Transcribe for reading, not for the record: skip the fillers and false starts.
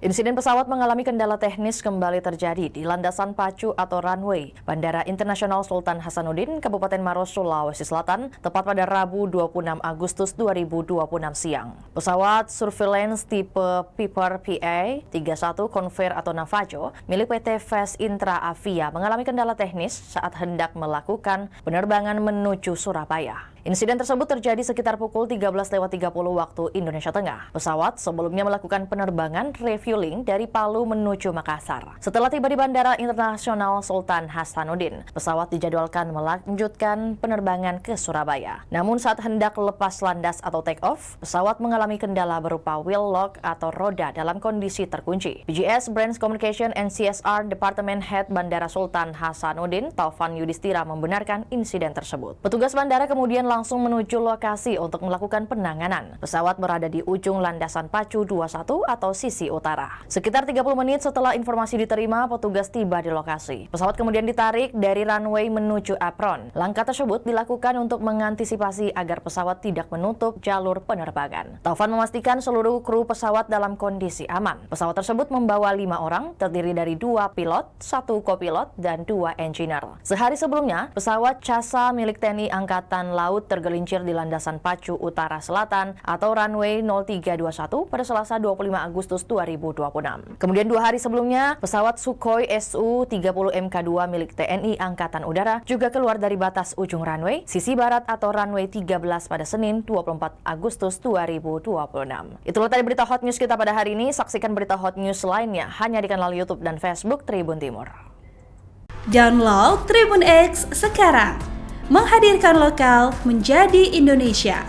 Insiden pesawat mengalami kendala teknis kembali terjadi di landasan pacu atau runway Bandara Internasional Sultan Hasanuddin, Kabupaten Maros, Sulawesi Selatan, tepat pada Rabu 26 Agustus 2026 siang. Pesawat surveillance tipe Piper PA-31 Convair atau Navajo milik PT Fast Intra Avia mengalami kendala teknis saat hendak melakukan penerbangan menuju Surabaya. Insiden tersebut terjadi sekitar pukul 13.30 waktu Indonesia Tengah. Pesawat sebelumnya melakukan penerbangan refueling dari Palu menuju Makassar. Setelah tiba di Bandara Internasional Sultan Hasanuddin, pesawat dijadwalkan melanjutkan penerbangan ke Surabaya. Namun saat hendak lepas landas atau take off, pesawat mengalami kendala berupa wheel lock atau roda dalam kondisi terkunci. BGS Branch Communication and CSR Department Head Bandara Sultan Hasanuddin, Taufan Yudhistira, membenarkan insiden tersebut. Petugas bandara kemudian langsung menuju lokasi untuk melakukan penanganan. Pesawat berada di ujung landasan pacu 21 atau sisi utara. Sekitar 30 menit setelah informasi diterima, petugas tiba di lokasi. Pesawat kemudian ditarik dari runway menuju apron. Langkah tersebut dilakukan untuk mengantisipasi agar pesawat tidak menutup jalur penerbangan. Taufan memastikan seluruh kru pesawat dalam kondisi aman. Pesawat tersebut membawa 5 orang, terdiri dari 2 pilot, 1 kopilot, dan 2 engineer. Sehari sebelumnya, pesawat CASA milik TNI Angkatan Laut tergelincir di landasan pacu utara selatan atau runway 0321 pada Selasa 25 Agustus 2026. Kemudian 2 hari sebelumnya, pesawat Sukhoi Su-30 Mk2 milik TNI Angkatan Udara juga keluar dari batas ujung runway sisi barat atau runway 13 pada Senin 24 Agustus 2026. Itulah tadi berita hot news kita pada hari ini. Saksikan berita hot news lainnya hanya di kanal YouTube dan Facebook Tribun Timur. Download Tribun X sekarang. Menghadirkan lokal menjadi Indonesia.